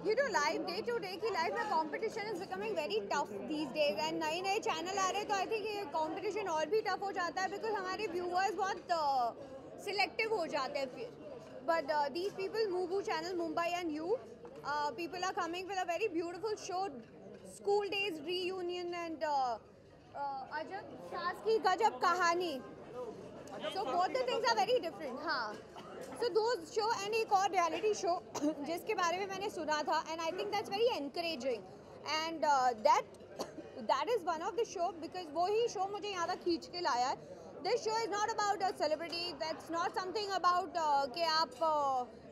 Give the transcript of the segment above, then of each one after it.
You know, life day to day की life में competition is becoming very tough these days and नए नए channel आ रहे हैं तो आई थिंक ये कंपटीशन और भी टफ हो जाता है बिकॉज हमारे व्यूअर्स बहुत सिलेक्टिव हो जाते हैं फिर but these people Moovu channel Mumbai and you people are coming with a very beautiful show school days reunion and अजब सास की गजब कहानी so both the things are very different हाँ so those show and एक और reality show जिसके बारे में मैंने सुना था and I think that's very encouraging and that is one of the show because वो ही show मुझे यहाँ तक खींच के लाया है. This show is not about a celebrity, that's not something about कि आप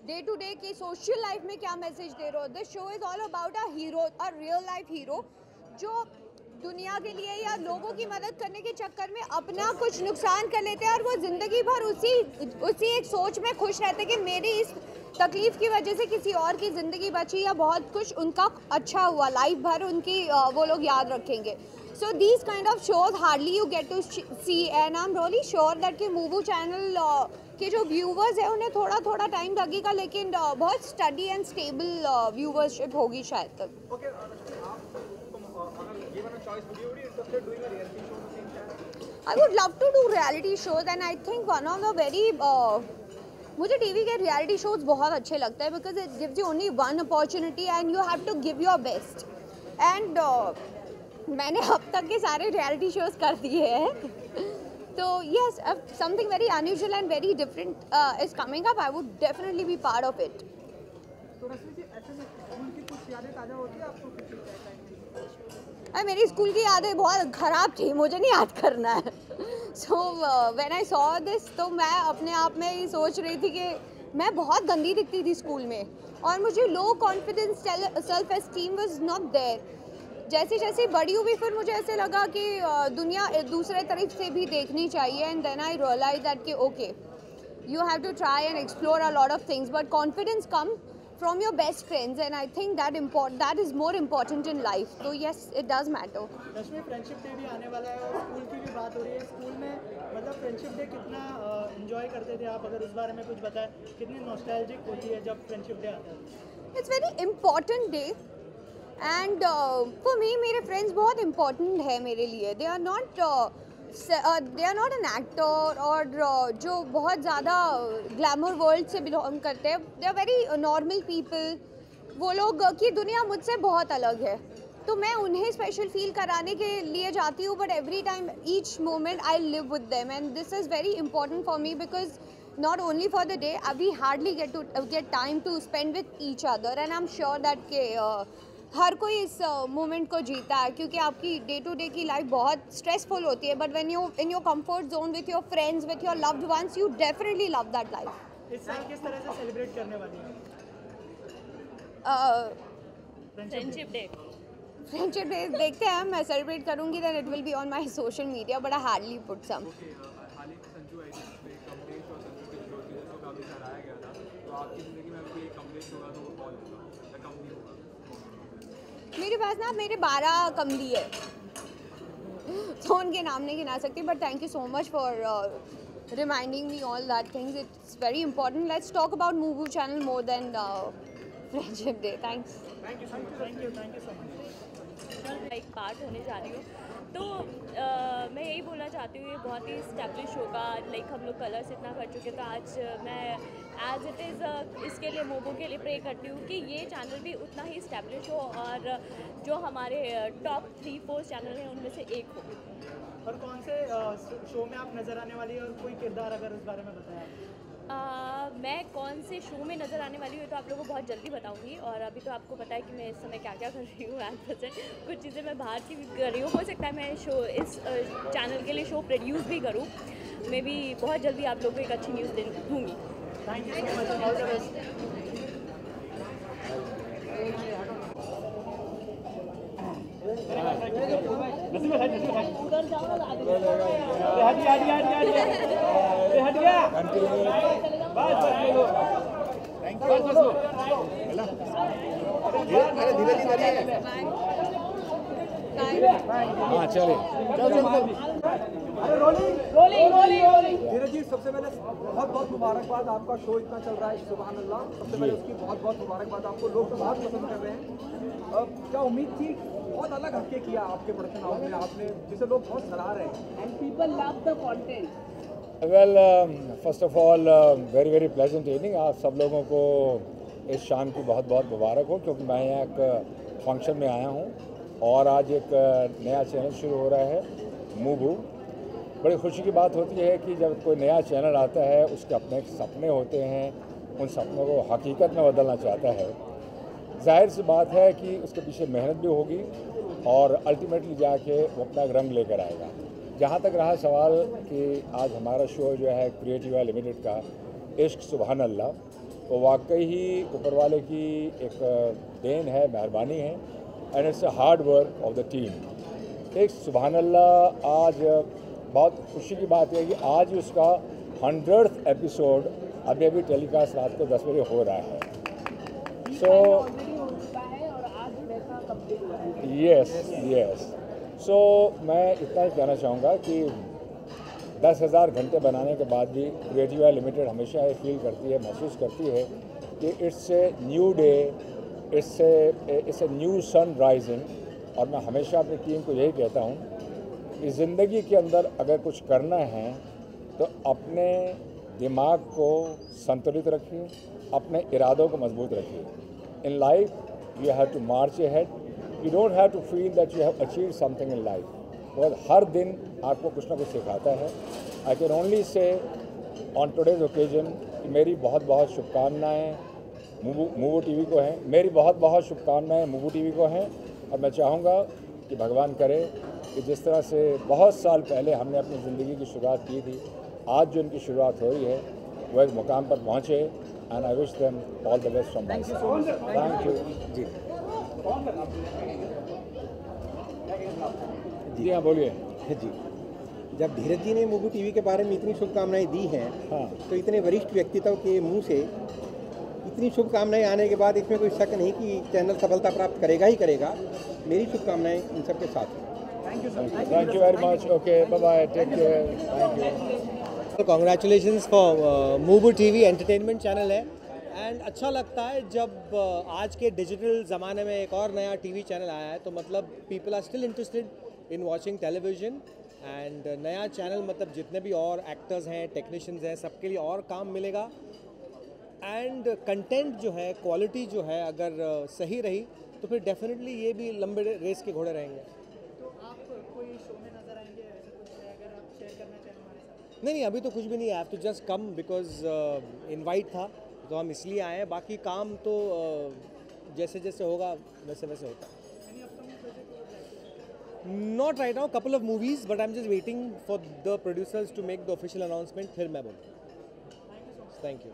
day to day की social life में क्या message दे रहे हो. This show is all about a hero, a real life hero जो दुनिया के लिए या लोगों की मदद करने के चक्कर में अपना कुछ नुकसान कर लेते हैं और वो ज़िंदगी भर उसी एक सोच में खुश रहते कि मेरी इस तकलीफ़ की वजह से किसी और की ज़िंदगी बची या बहुत कुछ उनका अच्छा हुआ लाइफ भर उनकी वो लोग याद रखेंगे. So these kind of shows hardly you get to see and I am really sure that कि मूवू चैनल के जो व्यूवर्स हैं उन्हें थोड़ा थोड़ा टाइम लगेगा लेकिन बहुत स्टडी एंड स्टेबल व्यूवरशिप होगी शायद तक. I would love to do reality shows and I think one of the very मुझे टीवी के रियलिटी शोज बहुत अच्छे लगते हैं because it gives you only one opportunity and you have to give your best and मैंने अब तक के सारे रियलिटी शोज कर दिए हैं तो yes something very unusual and very different is coming up. I would definitely be part of it. तो रश्मि जी ऐसे में स्कूल की कुछ यादें ताज़ा होती है आपको किसी मेरी स्कूल की यादें बहुत ख़राब थी, मुझे नहीं याद करना है. So when I saw this तो मैं अपने आप में ही सोच रही थी कि मैं बहुत गंदी दिखती थी स्कूल में और मुझे low confidence self esteem was not there. जैसे जैसे बड़ी हुई फिर मुझे ऐसे लगा कि दुनिया दूसरे तरफ से भी देखनी चाहिए and then I realise that कि okay you have to try and explore a lot of things but confidence come from your best friends and I think that is more important in life. So yes, it does matter. Rashmi friendship day भी आने वाला है और school की भी बात हो रही है. स्कूल में मतलब फ्रेंडशिप डे कितना एंजॉय करते थे आप, अगर उस बारे में कुछ बताएं. कितनी नॉस्टैल्जिक होती है जब फ्रेंडशिप डे आता है. It's very important day and for me मेरे friends बहुत important है मेरे लिए. They are not an actor और जो बहुत ज़्यादा ग्लैमर वर्ल्ड से बिलोंग करते हैं. They are very normal people. वो लोग की दुनिया मुझसे बहुत अलग है तो मैं उन्हें स्पेशल फील कराने के लिए जाती हूँ but every time each moment I live with them and this is very important for me because not only for the day, we hardly get time to spend with each other and I'm sure that के हर कोई इस moment को जीता है क्योंकि आपकी day to day की life बहुत स्ट्रेसफुल होती है but when you in your comfort zone with your friends with your loved ones you definitely love that life. इस साल किस तरह से सेलिब्रेट करने वाली है फ्रेंडशिप डे? फ्रेंडशिप डे देखते हैं. मैं सेलिब्रेट करूँगी then it will be on my social media but I hardly put some. मेरे पास ना मेरे 12 कमली है तो उनके नाम नहीं गिना सकती but thank you so much for reminding me all that things. It's very important. Let's talk about Moovu channel more than friendship day. Thanks. Thank you so much. एक पार्ट होने जा रही हूँ तो मैं यही बोलना चाहती हूँ ये बहुत ही स्टैब्लिश होगा. लाइक हम लोग कलर्स इतना कर चुके तो आज मैं एज इट इज़ इसके लिए मोबो के लिए प्रे करती हूँ कि ये चैनल भी उतना ही स्टैब्लिश हो और जो हमारे टॉप 3-4 चैनल हैं उनमें से एक हो. और कौन से शो में आप नज़र आने वाली है और कोई किरदार अगर उस बारे में बताया. मैं कौन से शो में नज़र आने वाली हूँ तो आप लोगों को बहुत जल्दी बताऊंगी और अभी तो आपको पता है कि मैं इस समय क्या क्या कर रही हूँ. एट प्रेजेंट कुछ चीज़ें मैं बाहर की भी कर रही हूँ. हो सकता है मैं शो इस चैनल के लिए शो प्रोड्यूस भी करूँ. मैं भी बहुत जल्दी आप लोगों को एक अच्छी न्यूज़ दूँगी. Thank you so much. All the best. हट गया धीरे धीरे. हाँ चले चल चल. धीरज जी, सबसे पहले बहुत बहुत मुबारकबाद, आपका शो इतना चल रहा है, सुभान अल्लाह। सबसे पहले उसकी बहुत बहुत मुबारकबाद आपको, लोग तो बहुत पसंद कर रहे हैं। क्या उम्मीद थी, बहुत अलग हटके किया आपके प्रोडक्शन हाउस में आपने, जिसे लोग बहुत सराह रहे हैं। And people love the content. Well first of all very very pleasant evening. आप सब लोगों को इस शाम की बहुत बहुत मुबारक हो, क्योंकि मैं यहाँ एक फंक्शन में आया हूँ और आज एक नया चैनल शुरू हो रहा है, मूबू। बड़ी खुशी की बात होती है कि जब कोई नया चैनल आता है, उसके अपने एक सपने होते हैं, उन सपनों को हकीकत में बदलना चाहता है। जाहिर सी बात है कि उसके पीछे मेहनत भी होगी और अल्टीमेटली जाके वो अपना रंग लेकर आएगा। जहाँ तक रहा सवाल कि आज हमारा शो जो है क्रिएटिवा लिमिटेड का इश्क सुभान अल्लाह, तो वाकई ही ऊपर वाले की एक देन है, मेहरबानी है, and it's a hard work of the team. एक सुभान अल्लाह आज बहुत खुशी की बात है कि आज उसका 100th एपिसोड अभी अभी टेलीकास्ट रात को 10 बजे हो रहा है। सो यस सो मैं इतना ही कहना चाहूँगा कि 10,000 घंटे बनाने के बाद भी क्रिएटिवा लिमिटेड हमेशा ये फील करती है, महसूस करती है कि it's a new day, it's a new sun rising. और मैं हमेशा अपनी टीम को यही कहता हूँ कि ज़िंदगी के अंदर अगर कुछ करना है तो अपने दिमाग को संतुलित रखिए, अपने इरादों को मजबूत रखिए। In life you have to march ahead, you don't have to feel that you have achieve something in life, because हर दिन आपको कुछ ना कुछ सिखाता है। I can only say on today's occasion कि मेरी बहुत बहुत शुभकामनाएँ मूबू टीवी को हैं, मेरी बहुत बहुत शुभकामनाएँ मूबू टीवी को हैं। और मैं चाहूँगा कि भगवान करे कि जिस तरह से बहुत साल पहले हमने अपनी ज़िंदगी की शुरुआत की थी, आज जो उनकी शुरुआत हो रही है वो एक मुकाम पर पहुँचे। And I wish them all the best from my side. Thank you जी। जी हाँ, बोलिए जी। जब धीरज जी ने मूवी टीवी के बारे में इतनी शुभकामनाएं दी हैं, हाँ, तो इतने वरिष्ठ व्यक्तित्व के मुंह से इतनी शुभकामनाएं आने के बाद इसमें कोई शक नहीं कि चैनल सफलता प्राप्त करेगा ही करेगा। मेरी शुभकामनाएं इन सबके साथ हैं। Thank you very much. Okay, bye bye, take care, thank you. Congratulations for Mubu TV entertainment channel है। एंड अच्छा लगता है जब आज के डिजिटल ज़माने में एक और नया टीवी चैनल आया है, तो मतलब people are still interested in watching television. And नया चैनल मतलब जितने भी और एक्टर्स हैं, टेक्नीशियंस हैं, सबके लिए और काम मिलेगा। एंड कंटेंट जो है, क्वालिटी जो है, अगर सही रही तो फिर डेफिनेटली ये भी लंबे रेस के घोड़े रहेंगे। तो आप कोई शो में नजर आएंगे, ऐसा कुछ है अगर आप शेयर करना चाहें हमारे साथ? नहीं, अभी तो कुछ भी नहीं है। तो जस्ट कम बिकॉज इनवाइट था, तो हम इसलिए आए हैं। बाकी काम तो जैसे जैसे होगा वैसे वैसे होता है। Not right now, couple of movies, but I am just waiting for the producers to make the official announcement, फिर मैं बोलूँ। Thank you.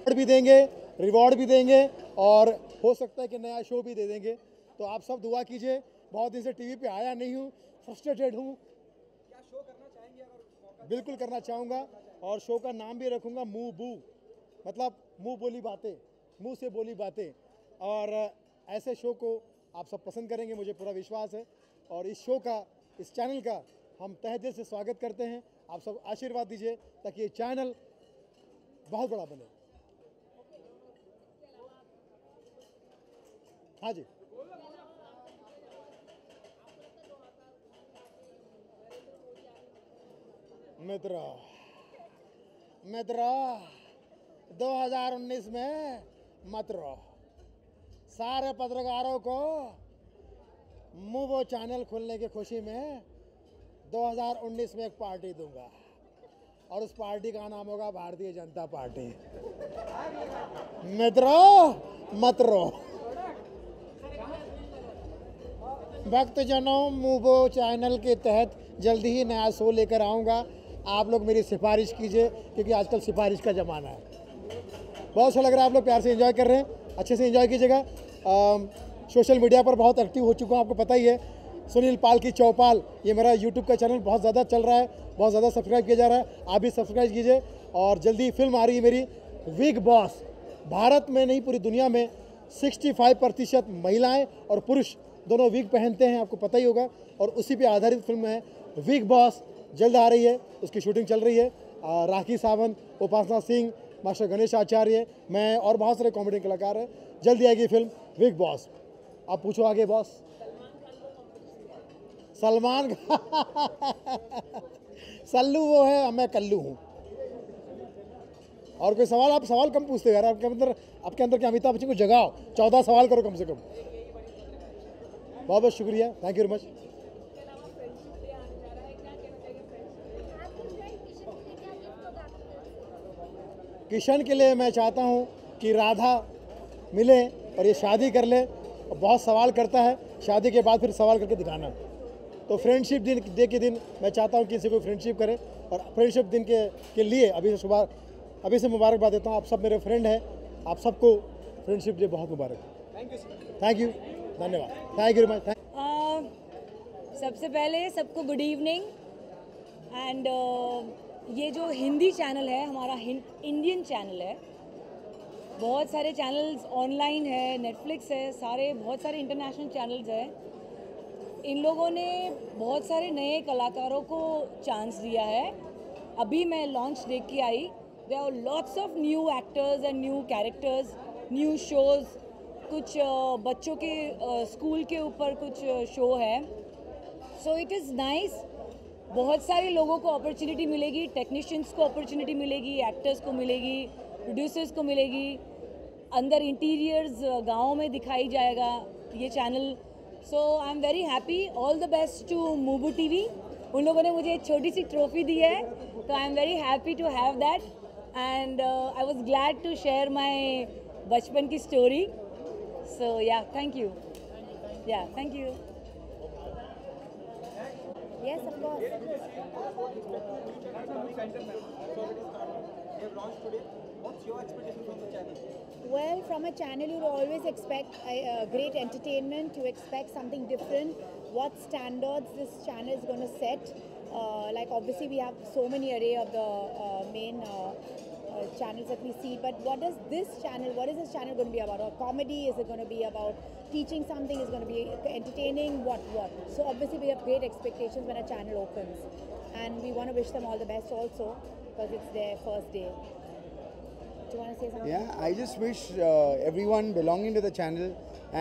भी देंगे, रिवॉर्ड भी देंगे और हो सकता है कि नया शो भी दे देंगे। तो आप सब दुआ कीजिए। बहुत दिन से टीवी पे आया नहीं हूँ, फ्रस्ट्रेटेड हूँ। क्या शो करना चाहेंगे अगर मौका? बिल्कुल करना चाहूँगा और शो का नाम भी रखूँगा मूव बू, मतलब मुंह बोली बातें, मुंह से बोली बातें। और ऐसे शो को आप सब पसंद करेंगे, मुझे पूरा विश्वास है। और इस शो का, इस चैनल का हम तहे दिल से स्वागत करते हैं। आप सब आशीर्वाद दीजिए ताकि ये चैनल बहुत बड़ा बने। हाँ जी, मित्रों 2019 में मत रहो। सारे पत्रकारों को मूवो चैनल खुलने की खुशी में 2019 में एक पार्टी दूंगा और उस पार्टी का नाम होगा भारतीय जनता पार्टी। मित्रों मत रहो। भक्तजनों, मूवो चैनल के तहत जल्दी ही नया शो लेकर आऊँगा। आप लोग मेरी सिफारिश कीजिए क्योंकि आजकल सिफारिश का ज़माना है। बहुत अच्छा लग रहा है, आप लोग प्यार से एंजॉय कर रहे हैं, अच्छे से एंजॉय कीजिएगा। सोशल मीडिया पर बहुत एक्टिव हो चुका हूँ, आपको पता ही है। सुनील पाल की चौपाल, ये मेरा यूट्यूब का चैनल बहुत ज़्यादा चल रहा है, बहुत ज़्यादा सब्सक्राइब किया जा रहा है। आप भी सब्सक्राइब कीजिए। और जल्दी फिल्म आ रही है मेरी बिग बॉस। भारत में नहीं, पूरी दुनिया में 65% महिलाएँ और पुरुष दोनों विग पहनते हैं, आपको पता ही होगा। और उसी पे आधारित फिल्म है वीक बॉस जल्द आ रही है, उसकी शूटिंग चल रही है। राखी सावंत, उपासना सिंह, मास्टर गणेश आचार्य, मैं और बहुत सारे कॉमेडी कलाकार हैं। जल्दी आएगी फिल्म वीक बॉस। आप पूछो आगे बॉस। सलमान सल्लू वो है, मैं कल्लू हूँ। और कोई सवाल? आप सवाल कम पूछते हो यार, आपके अंदर क्या अमिताभ बच्चन को जगाओ, 14 सवाल करो कम से कम। बहुत बहुत शुक्रिया, thank you very much. Kishan के लिए मैं चाहता हूँ कि राधा मिले और ये शादी कर ले। और बहुत सवाल करता है, शादी के बाद फिर सवाल करके दिखाना। तो फ्रेंडशिप डे के दिन मैं चाहता हूँ कि इसे कोई फ्रेंडशिप करे। और फ्रेंडशिप दिन के लिए अभी से मुबारकबाद देता हूँ। आप सब मेरे फ्रेंड हैं, आप सबको फ्रेंडशिप डे बहुत मुबारक। थैंक यू, धन्यवाद, थैंक यू वेरी मच। सबसे पहले सबको गुड इवनिंग। एंड ये जो हिंदी चैनल है हमारा, इंडियन चैनल है। बहुत सारे चैनल्स ऑनलाइन है, नेटफ्लिक्स है, बहुत सारे इंटरनेशनल चैनल्स हैं। इन लोगों ने बहुत सारे नए कलाकारों को चांस दिया है। अभी मैं लॉन्च देख के आई, there are lots of new actors and new characters, new shows. कुछ बच्चों के स्कूल के ऊपर कुछ शो है। So it is nice. बहुत सारे लोगों को अपॉर्चुनिटी मिलेगी, टेक्नीशियंस को अपॉर्चुनिटी मिलेगी, एक्टर्स को मिलेगी, प्रोड्यूसर्स को मिलेगी। अंदर इंटीरियर्स गाँव में दिखाई जाएगा ये चैनल। So I am very happy. All the best to Mubu TV. उन लोगों ने मुझे एक छोटी सी ट्रॉफी दी है, तो I am very happy to have that. And I was glad to share my बचपन की story. So yeah, thank you. Yeah, thank you. Yes, of course. Well, from a channel you always expect great entertainment, you expect something different. What standards this channel is going to set. Like obviously we have so many array of the main channels that we see, but what is this channel going to be about? A comedy? Is it going to be about teaching something? Is it going to be entertaining? What? So obviously we have great expectations when a channel opens, and we want to wish them all the best also, because it's their first day. Do you want to say something? Yeah, I just wish everyone belonging to the channel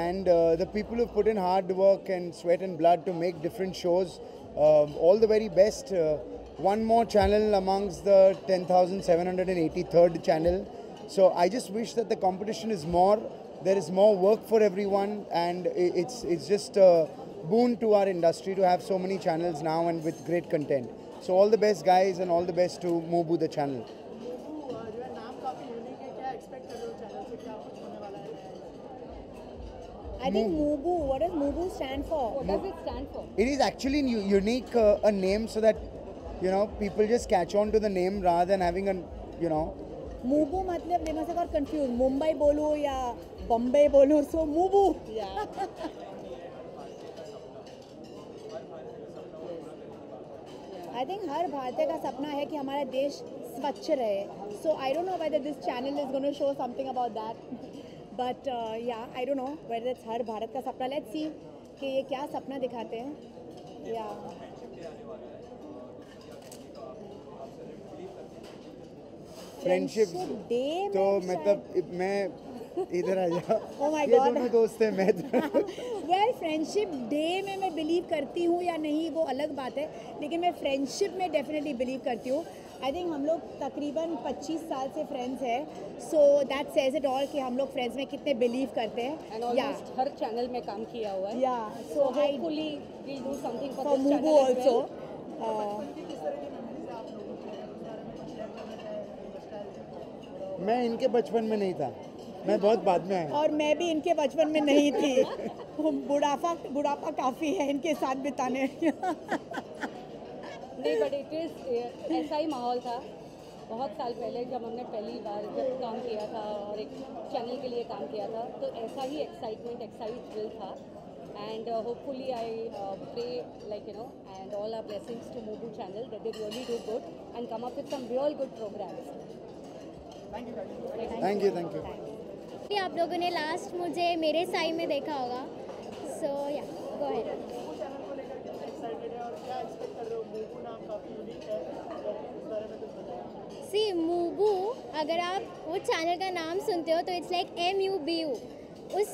and the people who put in hard work and sweat and blood to make different shows, all the very best. One more channel amongst the 10,783rd channel. So I just wish that the competition is more. There is more work for everyone, and it's just a boon to our industry to have so many channels now and with great content. So all the best guys, and all the best to Moobu the channel. I think Moobu. What does Moobu stand for? What does it stand for? It is actually unique a name, so that people just catch on to the name rather than having a Moobu मतलब they must have got confused. Mumbai बोलो या Bombay बोलो, so Moobu. Yeah. I think हर भारतीय का सपना है कि हमारा देश स्वच्छ रहे. So I don't know whether this channel is going to show something about that. But yeah, I don't know whether it's हर भारत का सपना. Let's see कि ये क्या सपना दिखाते हैं. Yeah. फ्रेंडशिप डे तो मतलब मैं इधर आ जा. Oh my ये God. दोनों दोस्त हैं, मैं वेल फ्रेंडशिप डे में मैं बिलीव करती हूँ या नहीं वो अलग बात है, लेकिन मैं फ्रेंडशिप में डेफिनेटली बिलीव करती हूँ. आई थिंक हम लोग तकरीबन 25 साल से फ्रेंड्स हैं, so that says it all कि हम लोग फ्रेंड्स में कितने बिलीव करते हैं. या हर चैनल में काम किया हुआ है. या so hopefully we will do something for Mubu also. मैं इनके बचपन में नहीं था, मैं बहुत बाद में आया. और मैं भी इनके बचपन में नहीं थी. बुढ़ापा काफ़ी है इनके साथ बिताने. नहीं, बट इट इज़ ऐसा ही माहौल था बहुत साल पहले जब हमने पहली बार जब काम किया था और एक चैनल के लिए काम किया था, तो ऐसा ही एक्साइटमेंट थ्रिल था. And hopefully I pray and all our blessings to Moobu channel that they really do good and come up with some real good programs. Thank you. आप लोगों ने लास्ट मुझे मेरे साई में देखा होगा, सो या गो अहेड. क्या एक्सपेक्ट कर रहे हो? मूबू नाम काफ़ी यूनिक है, तो उस बारे में कुछ बताएं। सी मूबू, अगर आप वो चैनल का नाम सुनते हो तो इट्स लाइक MUBU, उस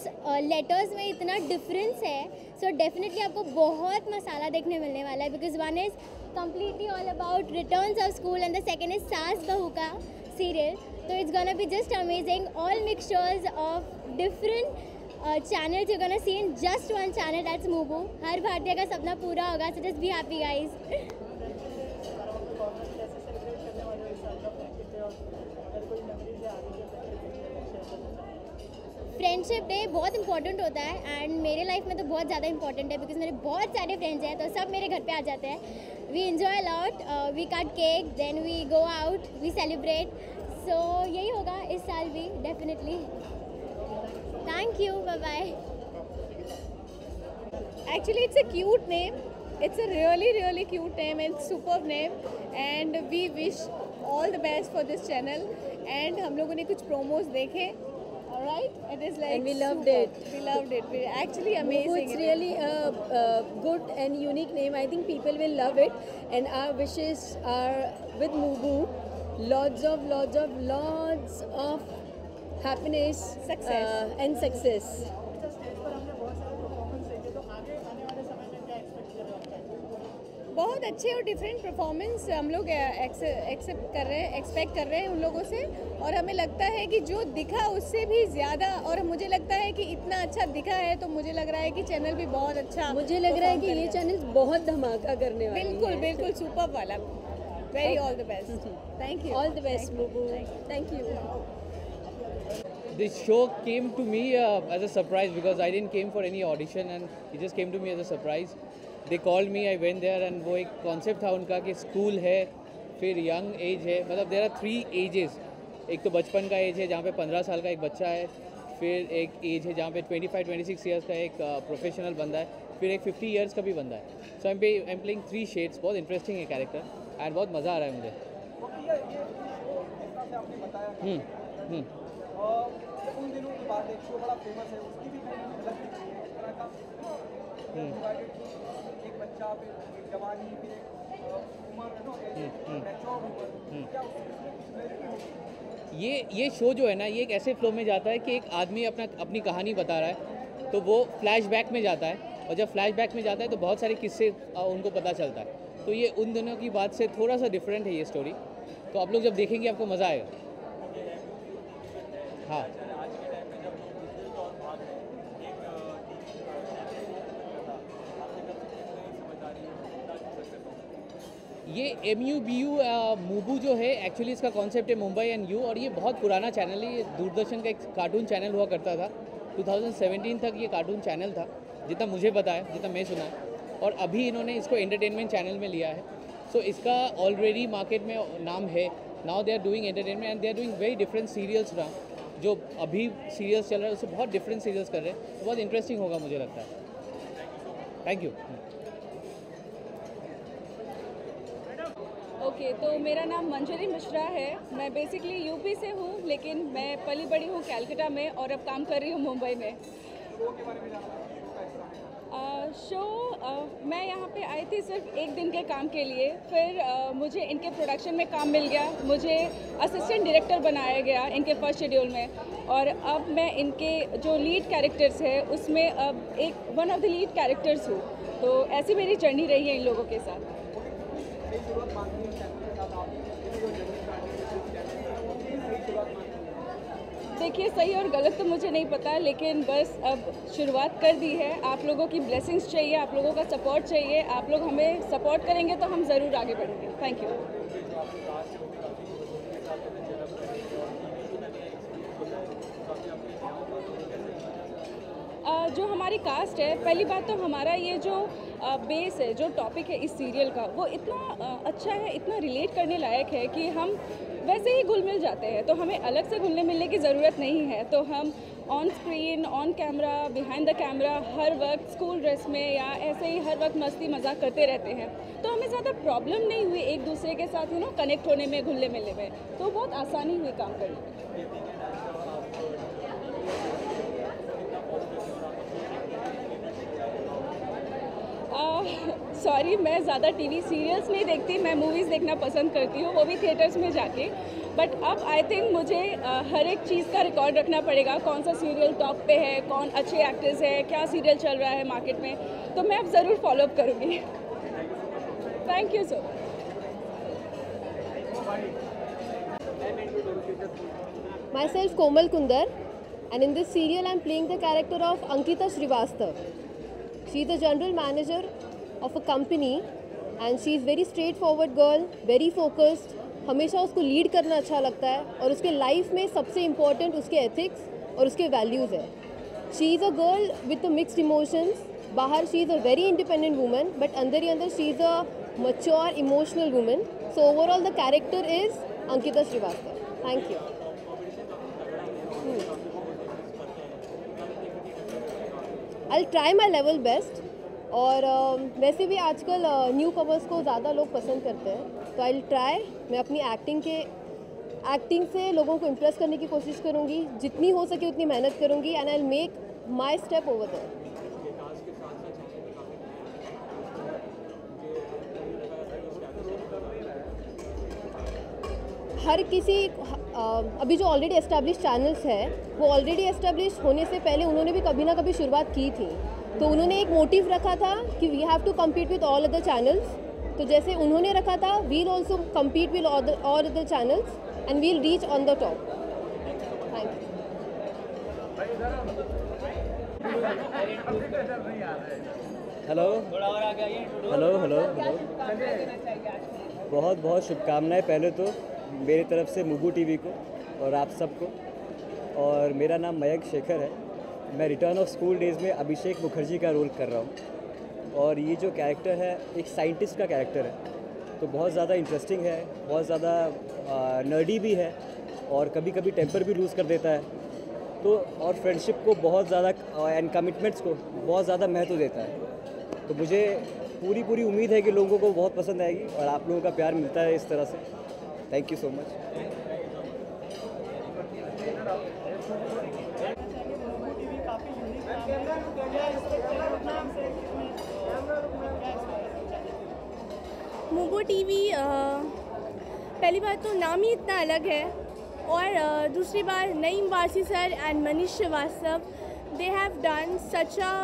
लेटर्स में इतना डिफरेंस है। सो डेफिनेटली आपको बहुत मसाला देखने मिलने वाला है, because one is completely all about returns of school and the second is सास बहू का सीरियल. तो it's gonna be just amazing, all mixtures of different channels you're gonna see in just one channel, that's Mubu. हर भारतीय का सपना पूरा होगा, so just be happy guys. Friendship day बहुत इंपॉर्टेंट होता है एंड मेरे लाइफ में तो बहुत ज़्यादा इंपॉर्टेंट है, बिकॉज मेरे बहुत सारे फ्रेंड्स हैं तो सब मेरे घर पे आ जाते हैं. We enjoy a lot, we cut cake, then we go out, we celebrate. So यही होगा इस साल भी definitely. Thank you. Bye-bye. Actually, it's a cute name. It's a really, really cute name and superb name. And we wish all the best for this channel. And हम लोगों ने कुछ promos देखे. Alright, it is like and we loved superb. it. We loved it. We're actually amazing. It's really a good and unique name. I think people will love it. And our wishes are with Mubu. Lots of happiness, success, and success. बहुत अच्छे और different performance हम लोग accept कर रहे हैं, expect कर रहे हैं उन लोगों से. और हमें लगता है कि जो दिखा उससे भी ज़्यादा, और मुझे लगता है कि इतना अच्छा दिखा है तो मुझे लग रहा है कि चैनल भी बहुत अच्छा, मुझे लग रहा है कि ये चैनल बहुत धमाका करने वाला है. बिल्कुल बिल्कुल सुपर वाला. Very all the best. Thank you. All the best Mubu. Thank you. This show came to me as a surprise because I didn't came for any audition and it just came to me as a surprise. They called me, I went there and वो एक concept था उनका कि school है, फिर young age है, मतलब there are 3 ages. एक तो बचपन का एज है जहाँ पे 15 साल का एक बच्चा है, फिर एक एज है जहाँ पे 25-26 ईयर्स का एक प्रोफेशनल बंदा है, फिर एक 50 ईयर्स का भी बंदा है. सो आई एम प्लेइंग 3 शेड्स. बहुत इंटरेस्टिंग है कैरेक्टर एंड बहुत मज़ा आ रहा है मुझे. उन दिनों की बात है, शो बड़ा फेमस है, उसकी भी एक बच्चा, फिर एक जवानी, फिर एक उम्र, ये शो जो है ना, ये एक ऐसे फ्लो में जाता है कि एक आदमी अपनी कहानी बता रहा है तो वो फ्लैशबैक में जाता है, और जब फ्लैशबैक में जाता है तो बहुत सारे किस्से उनको पता चलता है. तो ये उन दिनों की बात से थोड़ा सा डिफरेंट है ये स्टोरी. तो आप लोग जब देखेंगे आपको मज़ा आएगा. हाँ, ये MUBU मूबू जो है, एक्चुअली इसका कॉन्सेप्ट है मुंबई एंड यू, और ये बहुत पुराना चैनल है. ये दूरदर्शन का एक कार्टून चैनल हुआ करता था. 2017 तक ये कार्टून चैनल था, जितना मुझे पता है, जितना मैं सुना है. और अभी इन्होंने इसको एंटरटेनमेंट चैनल में लिया है. सो इसका ऑलरेडी मार्केट में नाम है. Now they are doing entertainment and they are doing very different serials ना. जो अभी सीरियल्स चल रहा है उससे बहुत डिफरेंट सीरियल्स कर रहे हैं. तो बहुत इंटरेस्टिंग होगा मुझे लगता है. Thank you. ओके, तो मेरा नाम मंजरी मिश्रा है. मैं बेसिकली यूपी से हूँ, लेकिन मैं पली बड़ी हूँ कैलकाटा में और अब काम कर रही हूँ मुंबई में. शो मैं यहाँ पे आई थी सिर्फ 1 दिन के काम के लिए. फिर मुझे इनके प्रोडक्शन में काम मिल गया. मुझे असिस्टेंट डायरेक्टर बनाया गया इनके फर्स्ट शेड्यूल में, और अब मैं इनके जो लीड कैरेक्टर्स है उसमें अब एक one of the lead characters हूँ. तो ऐसी मेरी जर्नी रही है इन लोगों के साथ. देखिए, सही और गलत तो मुझे नहीं पता, लेकिन बस अब शुरुआत कर दी है. आप लोगों की ब्लेसिंग्स चाहिए, आप लोगों का सपोर्ट चाहिए. आप लोग हमें सपोर्ट करेंगे तो हम ज़रूर आगे बढ़ेंगे. Thank you. जो हमारी कास्ट है, पहली बात तो हमारा ये जो बेस है, जो टॉपिक है इस सीरियल का, वो इतना अच्छा है, इतना रिलेट करने लायक है कि हम वैसे ही घुल मिल जाते हैं. तो हमें अलग से घुलने मिलने की ज़रूरत नहीं है. तो हम on screen, on camera, behind the camera हर वक्त स्कूल ड्रेस में या ऐसे ही हर वक्त मस्ती मजाक करते रहते हैं. तो हमें ज़्यादा प्रॉब्लम नहीं हुई एक दूसरे के साथ कनेक्ट होने में, घुलने मिलने में. तो बहुत आसानी हुई काम करने में. सॉरी, मैं ज़्यादा टीवी सीरियल्स नहीं देखती, मैं मूवीज़ देखना पसंद करती हूँ, वो भी थिएटर्स में जाके। बट अब आई थिंक मुझे हर एक चीज़ का रिकॉर्ड रखना पड़ेगा, कौन सा सीरियल टॉप पे है, कौन अच्छे एक्टर्स है, क्या सीरियल चल रहा है मार्केट में, तो मैं अब ज़रूर फॉलोअप करूँगी। Thank you so much. Myself Komal Kundar, and in this serial I'm playing the character of Ankita Srivastav. She is the general manager of a company and she is very straightforward girl, very focused. हमेशा उसको lead करना अच्छा लगता है और उसके life में सबसे इम्पोर्टेंट उसके एथिक्स और उसके वैल्यूज़ है। She is a girl with mixed emotions. बाहर she is a very independent woman, but अंदर ही अंदर she is a mature emotional woman. So overall the character is Ankita Shrivastava. Thank you. I'll try my level best। और वैसे भी आजकल new commerce को ज़्यादा लोग पसंद करते हैं, तो I'll try। मैं अपनी एक्टिंग से लोगों को इम्प्रेस करने की कोशिश करूँगी, जितनी हो सके उतनी मेहनत करूँगी, and I'll make my step over there। हर किसी अभी जो ऑलरेडी एस्टेब्लिश चैनल्स है, वो ऑलरेडी एस्टेब्लिश होने से पहले उन्होंने भी कभी ना कभी शुरुआत की थी, तो उन्होंने एक मोटिव रखा था कि we have to compete with all other channels. तो जैसे उन्होंने रखा था, we'll also compete with all other channels and we'll reach on the top. Thank you. Hello hello hello hello, बहुत बहुत शुभकामनाएं पहले तो मेरी तरफ से मुबू टीवी को और आप सबको। और मेरा नाम मयंक शेखर है। मैं रिटर्न ऑफ स्कूल डेज़ में अभिषेक मुखर्जी का रोल कर रहा हूँ, और ये जो कैरेक्टर है एक साइंटिस्ट का कैरेक्टर है, तो बहुत ज़्यादा इंटरेस्टिंग है, बहुत ज़्यादा नर्डी भी है, और कभी कभी टेम्पर भी लूज़ कर देता है, तो और फ्रेंडशिप को बहुत ज़्यादा एंड कमिटमेंट्स को बहुत ज़्यादा महत्व देता है। तो मुझे पूरी उम्मीद है कि लोगों को बहुत पसंद आएगी और आप लोगों का प्यार मिलता है इस तरह से। Thank you so much. Mubu TV पहली बात तो नाम ही इतना अलग है, और दूसरी बार Naeem Wasi sir and Manish Srivastava, they have done such a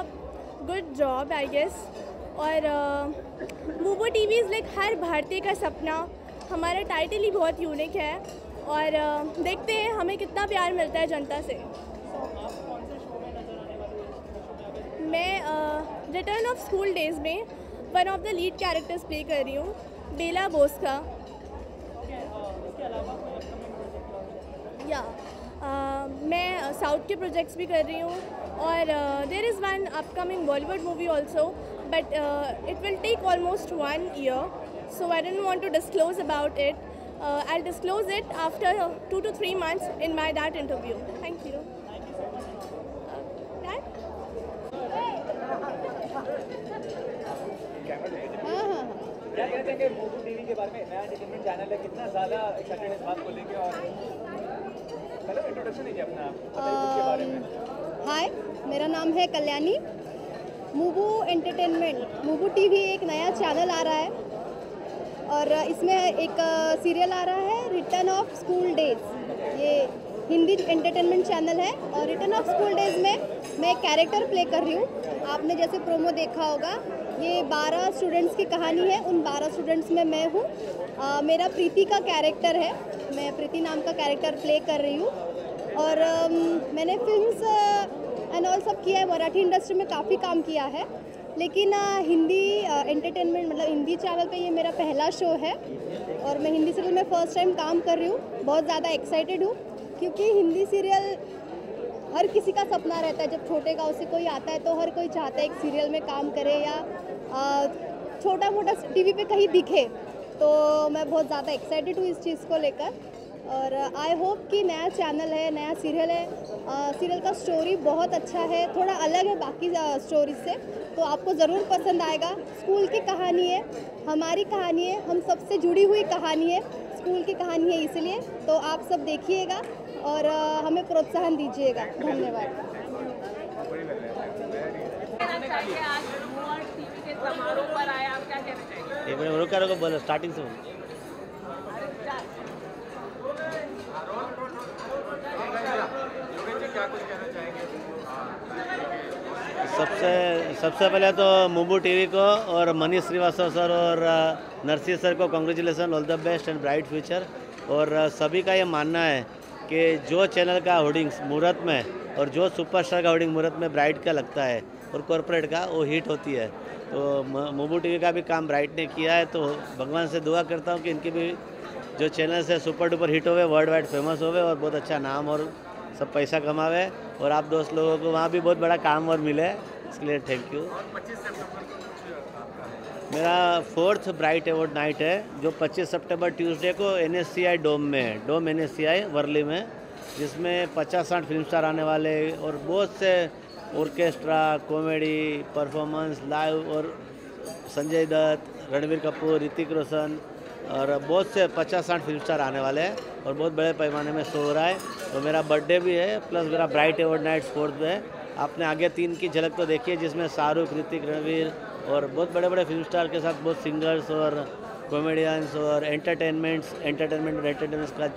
good job I guess. और मुबू टीवी इज़ लाइक हर भारतीय का सपना। हमारा टाइटल ही बहुत यूनिक है, और देखते हैं हमें कितना प्यार मिलता है जनता से। मैं रिटर्न ऑफ स्कूल डेज़ में one of the lead characters play कर रही हूँ, बेला बोस का। या मैं साउथ के प्रोजेक्ट्स भी कर रही हूँ, और there is one upcoming Bollywood movie also, but it will take almost 1 year, so I didn't want to disclose about it. I'll disclose it after 2 to 3 months in my that interview. Thank you. क्या कहते हैं कि मुबू TV के बारे में, नया entertainment channel है, कितना ज़्यादा एक्साइटेड इस बात को लेके, और हेलो इंट्रोडक्शन दीजिए अपना, बताइए खुद के बारे में। हाय, मेरा नाम है कल्याणी। मुबू एंटरटेनमेंट, मुबू टीवी एक नया चैनल आ रहा है, और इसमें एक सीरियल आ रहा है रिटर्न ऑफ स्कूल डेज़। ये हिंदी एंटरटेनमेंट चैनल है, और रिटर्न ऑफ स्कूल डेज़ में मैं एक कैरेक्टर प्ले कर रही हूँ। आपने जैसे प्रोमो देखा होगा, ये 12 स्टूडेंट्स की कहानी है। उन 12 स्टूडेंट्स में मैं हूँ। मेरा प्रीति का कैरेक्टर है, मैं प्रीति नाम का कैरेक्टर प्ले कर रही हूँ। और मैंने फिल्म्स एंड ऑल सब किया है, मराठी इंडस्ट्री में काफ़ी काम किया है, लेकिन हिंदी एंटरटेनमेंट मतलब हिंदी चैनल पे ये मेरा पहला शो है, और मैं हिंदी सीरियल में फ़र्स्ट टाइम काम कर रही हूँ। बहुत ज़्यादा एक्साइटेड हूँ, क्योंकि हिंदी सीरियल हर किसी का सपना रहता है। जब छोटे गांव से कोई आता है तो हर कोई चाहता है एक सीरियल में काम करे, या छोटा मोटा टीवी पे कहीं दिखे। तो मैं बहुत ज़्यादा एक्साइटेड हूँ इस चीज़ को लेकर, और आई होप कि नया चैनल है, नया सीरियल है। सीरियल का स्टोरी बहुत अच्छा है, थोड़ा अलग है बाकी स्टोरीज से, तो आपको ज़रूर पसंद आएगा। स्कूल की कहानी है, हमारी कहानी है, हम सबसे जुड़ी हुई कहानी है, स्कूल की कहानी है, इसलिए तो आप सब देखिएगा और हमें प्रोत्साहन दीजिएगा। धन्यवाद। समारोह पर आए, आप क्या कहना चाहेंगे? एक मिनट रुको बोलो, स्टार्टिंग से बोलो। सबसे पहले तो मुबू टीवी को और मनीष श्रीवास्तव सर और नरसिंह सर को congratulation, all the best and bright future. और सभी का ये मानना है कि जो चैनल का होर्डिंग्स मुहूर्त में और जो सुपरस्टार का होर्डिंग मुहूर्त में ब्राइट का लगता है और कॉरपोरेट का वो हिट होती है। तो मुबू टीवी का भी काम ब्राइट ने किया है, तो भगवान से दुआ करता हूँ कि इनके भी जो चैनल से सुपर डुपर हिट होवे, वर्ल्ड वाइड फेमस होवे और बहुत अच्छा नाम और सब पैसा कमावे और आप दोस्त लोगों को वहाँ भी बहुत बड़ा काम और मिले, इसके लिए थैंक यू। मेरा 4th ब्राइट अवार्ड नाइट है जो 25 सितंबर ट्यूसडे को NSCI डोम में है, डोम NSCI वर्ली में, जिसमें 50-60 फिल्म स्टार आने वाले और बहुत से ऑर्केस्ट्रा, कॉमेडी, परफॉर्मेंस, लाइव और संजय दत्त, रणबीर कपूर, ऋतिक रोशन और बहुत से 50-60 फिल्म स्टार आने वाले हैं और बहुत बड़े पैमाने में शो हो रहा है। तो मेरा बर्थडे भी है प्लस मेरा ब्राइट अवार्ड नाइट 4th पे है। आपने आगे 3 की झलक तो देखी है जिसमें शाहरुख, ऋतिक, रणवीर और बहुत बड़े बड़े फिल्म स्टार के साथ बहुत सिंगर्स और कॉमेडियंस और एंटरटेनमेंट का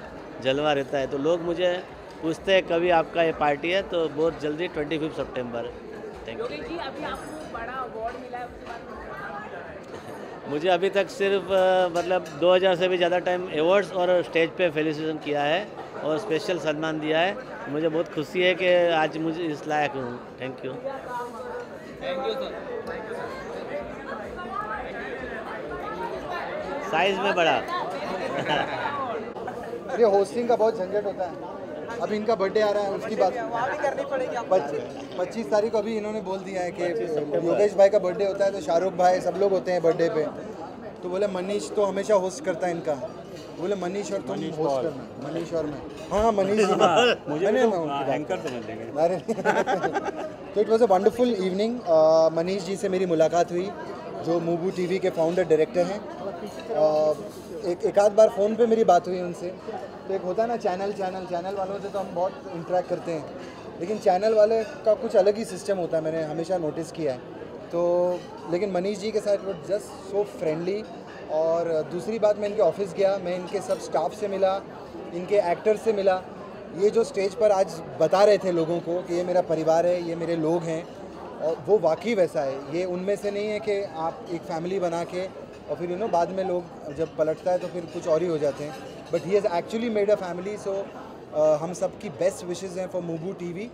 जलवा रहता है। तो लोग मुझे पूछते हैं कभी आपका ये पार्टी है, तो बहुत जल्दी 25 सितंबर। Thank you. जी, अभी आपको बड़ा अवार्ड मिला है, उसके बारे में मुझे अभी तक सिर्फ मतलब 2000 से भी ज़्यादा टाइम अवार्ड्स और स्टेज पे फेलिसिटेशन किया है और स्पेशल सम्मान दिया है। मुझे बहुत खुशी है कि आज मुझे इस लायक हूँ। Thank you. साइज में बड़ा। अरे होस्टिंग का बहुत झंझट होता है। अभी इनका बर्थडे आ रहा है, उसकी बात करनी पड़ेगी। 25 तारीख को अभी इन्होंने बोल दिया है कि योगेश भाई का बर्थडे होता है, तो शाहरुख भाई सब लोग होते हैं बर्थडे पे। तो बोले मनीष तो हमेशा होस्ट करता है इनका, बोले मनीष और तुम होस्ट करना, मनीष और मैं। हाँ मनीष मुझे एंकर समझ लेंगे। अरे तो it was a wonderful evening. Manish ji से मेरी मुलाकात हुई जो मुबू टीवी के फाउंडर डायरेक्टर हैं। एक आध बार फ़ोन पे मेरी बात हुई उनसे। तो एक होता है ना चैनल वालों से तो हम बहुत इंटरेक्ट करते हैं, लेकिन चैनल वाले का कुछ अलग ही सिस्टम होता है, मैंने हमेशा नोटिस किया है। तो लेकिन मनीष जी के साथ वो जस्ट सो फ्रेंडली। और दूसरी बात, मैं इनके ऑफिस गया, मैं इनके सब स्टाफ से मिला, इनके एक्टर्स से मिला। ये जो स्टेज पर आज बता रहे थे लोगों को कि ये मेरा परिवार है, ये मेरे लोग हैं, और वो वाकई वैसा है। ये उनमें से नहीं है कि आप एक फैमिली बना के और फिर बाद में लोग जब पलटता है तो फिर कुछ और ही हो जाते हैं। But he has actually made a family. So हम सब की बेस्ट विशेज़ हैं फॉर मुबू टीवी।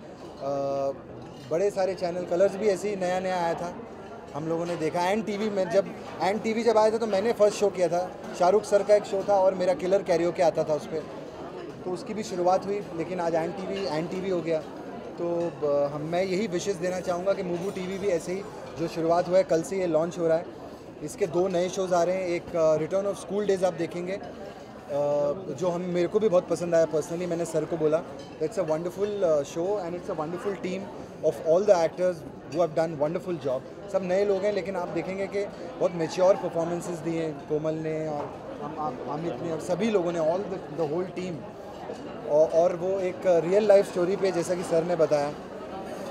बड़े सारे चैनल, कलर्स भी ऐसे ही नया आया था, हम लोगों ने देखा। एंड टीवी में जब आया था तो मैंने फर्स्ट शो किया था। शाहरुख सर का एक शो था और मेरा किलर कैरियोके आता था उस पर, तो उसकी भी शुरुआत हुई। लेकिन आज एन टीवी हो गया। तो मैं यही विशेष देना चाहूँगा कि मुबू टीवी भी ऐसे ही जो शुरुआत हुआ है, कल से ये लॉन्च हो रहा है। इसके 2 नए शोज़ आ रहे हैं। एक रिटर्न ऑफ स्कूल डेज आप देखेंगे, जो मेरे को भी बहुत पसंद आया पर्सनली। मैंने सर को बोला it's a wonderful show and it's a wonderful team of all the actors who have done wonderful job. सब नए लोग हैं, लेकिन आप देखेंगे कि बहुत मेच्योर परफॉर्मेंसेस दिए हैं कोमल ने और अमित ने और सभी लोगों ने, ऑल द होल टीम। और वो एक रियल लाइफ स्टोरी पे, जैसा कि सर ने बताया,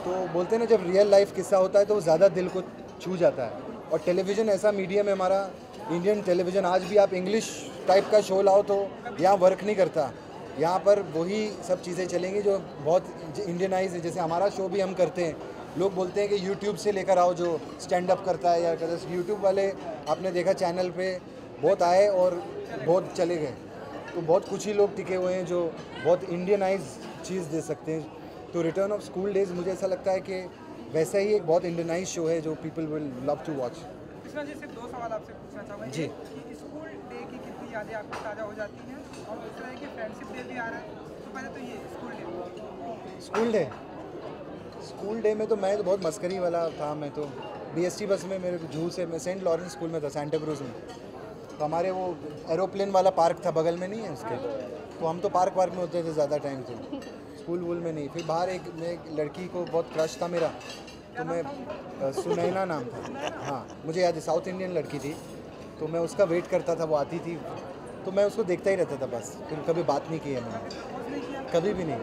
तो बोलते हैं ना जब रियल लाइफ किस्सा होता है तो वो ज़्यादा दिल को छू जाता है। और टेलीविज़न ऐसा मीडियम है हमारा, इंडियन टेलीविज़न, आज भी आप इंग्लिश टाइप का शो लाओ तो यहाँ वर्क नहीं करता। यहाँ पर वही सब चीज़ें चलेंगी जो बहुत इंडियनाइज है। जैसे हमारा शो भी हम करते हैं, लोग बोलते हैं कि यूट्यूब से लेकर आओ जो स्टैंड अप करता है या यूट्यूब वाले आपने देखा चैनल पे बहुत आए और बहुत चले गए। तो बहुत कुछ ही लोग टिके हुए हैं जो बहुत इंडियनाइज चीज़ दे सकते हैं। तो रिटर्न ऑफ स्कूल डेज मुझे ऐसा लगता है कि वैसा ही एक बहुत इंडियनाइज शो है जो people will love to watch. Krishna ji, सिर्फ 2 सवाल आपसे पूछना चाहूँगा। जी। कि स्कूल डे की कितनी यादें आपको ताज़ा हो जाती हैं, और दूसरा है कि फ्रेंडशिप डे भी आ रहा है, तो पहले तो ये स्कूल डे में तो मैं तो बहुत मस्करी वाला था। मैं तो BST बस में मेरे जूह से, मैं सेंट लॉरेंस स्कूल में था, सेंटा क्रूज में। तो हमारे वो एरोप्लेन वाला पार्क था बगल में, नहीं है उसके, तो हम तो पार्क में होते थे ज़्यादा टाइम, तो स्कूल वूल में नहीं। फिर बाहर एक लड़की को बहुत क्रश था मेरा, तो मैं सुनैना नाम था, हाँ मुझे याद है, साउथ इंडियन लड़की थी। तो मैं उसका वेट करता था, वो आती थी तो मैं उसको देखता ही रहता था बस। फिर कभी बात नहीं की है मैंने, कभी भी नहीं।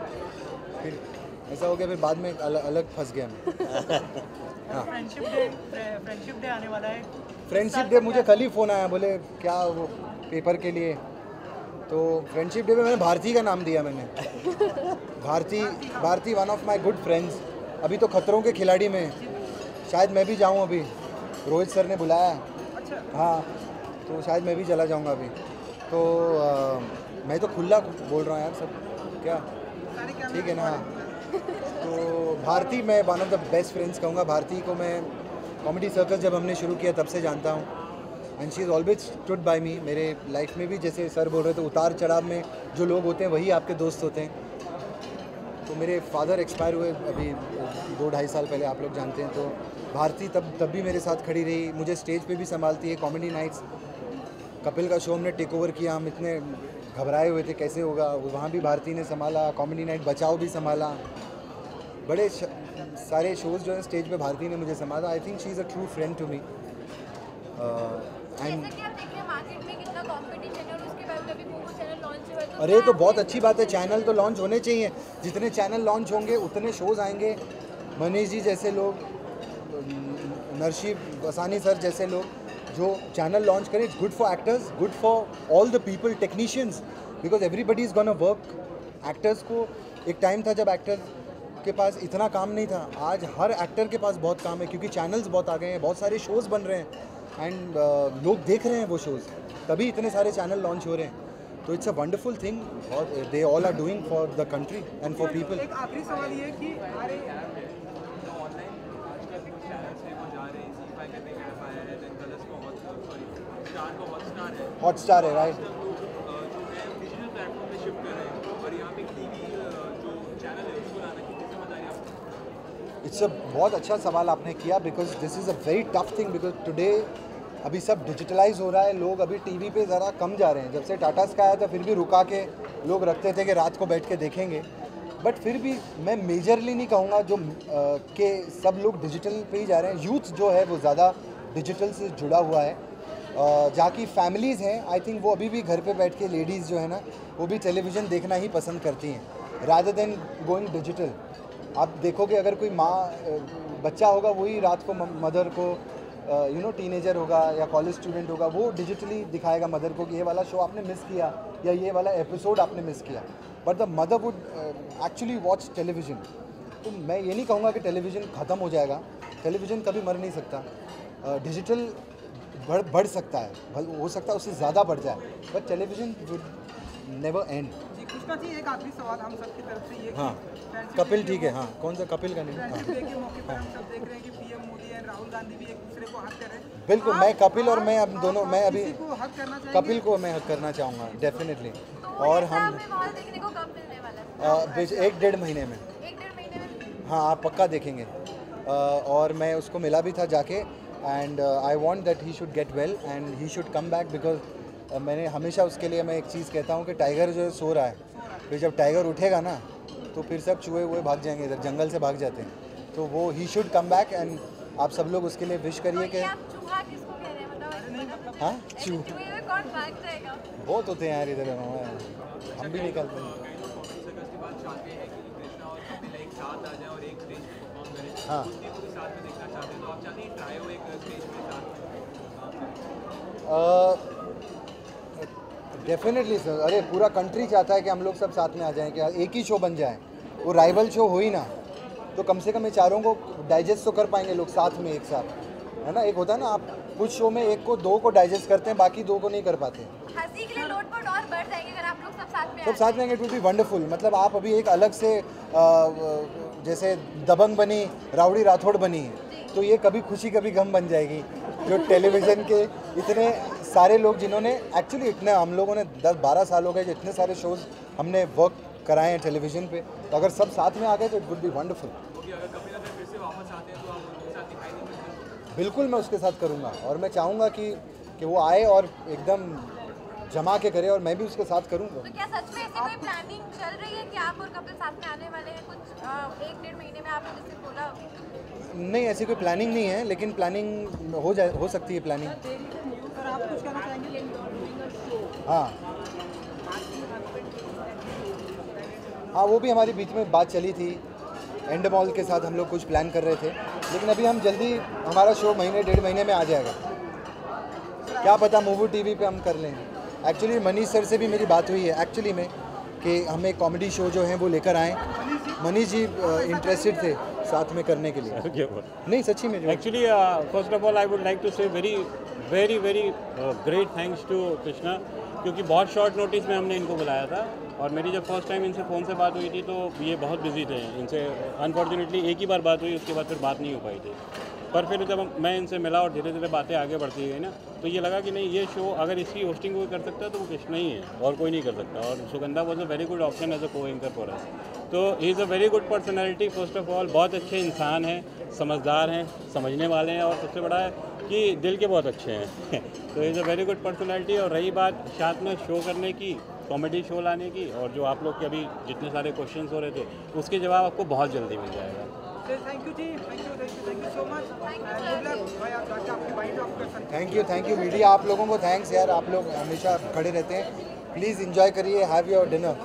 फिर ऐसा हो गया, फिर बाद में अलग फंस गया मैं। हाँ, फ्रेंडशिप डे आने वाला है। फ्रेंडशिप डे मुझे कल ही फ़ोन आया, बोले क्या वो पेपर के लिए, तो फ्रेंडशिप डे में मैंने भारती का नाम दिया मैंने। Bharti one of my good friends, अभी तो खतरों के खिलाड़ी में, शायद मैं भी जाऊं अभी, रोहित सर ने बुलाया। हाँ, तो शायद मैं भी चला जाऊंगा अभी। तो मैं तो खुला बोल रहा हूँ यार सब, क्या ठीक है ना। तो भारती, मैं one of the best friends कहूँगा। भारती को मैं कॉमेडी सर्कस जब हमने शुरू किया तब से जानता हूँ, and she is always stood by me. मेरे लाइफ में भी, जैसे सर बोल रहे थे, उतार चढ़ाव में जो लोग होते हैं वही आपके दोस्त होते हैं। तो मेरे फादर एक्सपायर हुए अभी 2-2.5 साल पहले, आप लोग जानते हैं। तो भारती तब भी मेरे साथ खड़ी रही, मुझे स्टेज पे भी संभालती है। कॉमेडी नाइट्स, कपिल का शो हमने टेक ओवर किया, हम इतने घबराए हुए थे कैसे होगा, वहाँ भी भारती ने संभाला। कॉमेडी नाइट बचाओ भी संभाला, बड़े सारे शोज़ जो है स्टेज पे भारती ने मुझे संभाला। I think she is a true friend to me. And अरे तो बहुत अच्छी बात है, चैनल तो लॉन्च होने चाहिए। जितने चैनल लॉन्च होंगे उतने शोज़ आएंगे। मनीष जी जैसे लोग, नरशी वसानी सर जैसे लोग जो चैनल लॉन्च करें, it's good for actors, good for all the people, technicians, because everybody is gonna work. Actors को एक टाइम था जब एक्टर के पास इतना काम नहीं था, आज हर एक्टर के पास बहुत काम है, क्योंकि चैनल्स बहुत आ गए हैं, बहुत सारे शोज़ बन रहे हैं, एंड लोग देख रहे हैं वो शोज़, तभी इतने सारे चैनल लॉन्च हो रहे हैं। तो इट्स अ वंडरफुल थिंग, और they all are doing for the country and for people. एक आखिरी सवाल ये कि हॉटस्टार है, राइट। इट्स अ बहुत अच्छा सवाल आपने किया, because this is a very tough thing, because today अभी सब डिजिटलाइज हो रहा है। लोग अभी टीवी पे ज़रा कम जा रहे हैं। जब से टाटा स्काई आया था फिर भी रुका के लोग रखते थे कि रात को बैठ के देखेंगे, बट फिर भी मैं मेजरली नहीं कहूँगा जो कि सब लोग डिजिटल पे ही जा रहे हैं। यूथ जो है वो ज़्यादा डिजिटल से जुड़ा हुआ है। जहाँ की फैमिलीज़ हैं, आई थिंक वो अभी भी घर पे बैठ के लेडीज़ जो है ना, वो भी टेलीविज़न देखना ही पसंद करती हैं रादर देन गोइंग डिजिटल। आप देखोगे अगर कोई माँ बच्चा होगा, वही रात को मदर को टीनेजर होगा या कॉलेज स्टूडेंट होगा, वो डिजिटली दिखाएगा मदर को कि ये वाला शो आपने मिस किया या ये वाला एपिसोड आपने मिस किया, but the mother would actually watch television. तो मैं ये नहीं कहूँगा कि टेलीविज़न ख़त्म हो जाएगा, टेलीविज़न कभी मर नहीं सकता। डिजिटल बढ़ सकता है, हो सकता है उससे ज़्यादा बढ़ जाए, but television would never end. Krishna ji, एक आखिरी सवाल हम सबकी तरफ से ये, हाँ कपिल, ठीक है, हाँ कौन सा कपिल का नहीं, फ्रेंडशिप डे के मौके पर हम सब देख रहे हैं कि पीएम मोदी और राहुल गांधी भी एक दूसरे को हक कर रहे हैं। बिल्कुल, मैं कपिल और मैं अब दोनों, मैं अभी को हक करना चाहिए, कपिल को मैं हक करना चाहूँगा डेफिनेटली। और हम देखने को कब मिलने वाला है? 1-1.5 महीने में। 1-1.5 महीने में? हाँ, आप पक्का देखेंगे। और मैं उसको मिला भी था जाके, and I want that he should get well and he should come back, because मैंने हमेशा उसके लिए मैं एक चीज़ कहता हूँ कि टाइगर जो है सो रहा है, फिर जब टाइगर उठेगा ना तो फिर सब चूहे हुए भाग जाएंगे, इधर जंगल से भाग जाते हैं। तो वो he should come back, and आप सब लोग उसके लिए विश करिए कि हाँ बहुत होते हैं यार इधर, हम भी निकलते हैं। हाँ डेफिनेटली सर, अरे पूरा कंट्री चाहता है कि हम लोग सब साथ में आ जाएं, कि एक ही शो बन जाए, वो राइवल शो हो ही ना, तो कम से कम ये चारों को डाइजेस्ट तो कर पाएंगे लोग साथ में एक साथ, है ना। एक होता है ना, आप कुछ शो में 1 को 2 को डाइजेस्ट करते हैं, बाकी 2 को नहीं कर पाते। हंसी के लिए लोटपोट और बढ़ जाएंगे अगर आप लोग सब साथ में आएंगे, इट विल बी वंडरफुल। मतलब आप अभी एक अलग से जैसे दबंग बनी, राउडी राठौड़ बनी, तो ये कभी खुशी कभी गम बन जाएगी। जो टेलीविज़न के इतने सारे लोग जिन्होंने एक्चुअली इतने, हम लोगों ने 10-12 साल हो गए जो इतने सारे शोज़ हमने वर्क कराए हैं टेलीविज़न पे, तो अगर सब साथ में आ गए तो इट वुड बी वंडरफुल। बिल्कुल मैं उसके साथ करूँगा, और मैं चाहूँगा कि वो आए और एकदम जमा के करे, और मैं भी उसके साथ करूँगा। तो क्या सच में ऐसी कोई प्लानिंग चल रही है कि आप और कपिल साथ में आने वाले हैं कुछ 1-1.5 महीने में? आपने जिससे बोला नहीं, ऐसी कोई प्लानिंग नहीं है, लेकिन प्लानिंग हो सकती है प्लानिंग। सर आप कुछ कहना चाहेंगे? हाँ, वो भी हमारी बीच में बात चली थी एंड मॉल के साथ हम लोग कुछ प्लान कर रहे थे, लेकिन अभी हम जल्दी हमारा शो महीने 1.5 महीने में आ जाएगा। क्या पता मूवी टीवी पे हम कर लें। एक्चुअली मनीष सर से भी मेरी बात हुई है एक्चुअली में कि हमें कॉमेडी शो जो हैं वो लेकर आएँ। मनीष जी इंटरेस्टेड थे साथ में करने के लिए। नहीं सच्ची में actually first of all I would like to say very great thanks to Krishna, क्योंकि बहुत शॉर्ट नोटिस में हमने इनको बुलाया था और मेरी जब फर्स्ट टाइम इनसे फ़ोन से बात हुई थी तो ये बहुत बिजी थे। इनसे अनफॉर्चुनेटली एक ही बार बात हुई, उसके बाद फिर बात नहीं हो पाई थी। पर फिर जब मैं इनसे मिला और धीरे धीरे बातें आगे बढ़ती गई ना, तो ये लगा कि नहीं, ये शो अगर इसकी होस्टिंग कोई कर सकता है तो वो कृष्णा ही है और कोई नहीं कर सकता। और Sugandha was a very good option as a co anchor for us. तो he is a very good personality. First of all बहुत अच्छे इंसान हैं, समझदार हैं, समझने वाले हैं और सबसे बड़ा है कि दिल के बहुत अच्छे हैं। तो is a very good personality. और रही बात साथ में शो करने की, कॉमेडी शो लाने की, और जो आप लोग के अभी जितने सारे क्वेश्चंस हो रहे थे उसके जवाब आपको बहुत जल्दी मिल जाएगा। थैंक यू मीडिया, आप लोगों को थैंक्स यार, आप लोग हमेशा खड़े रहते हैं। प्लीज़ एंजॉय करिए, हैव योर डिनर।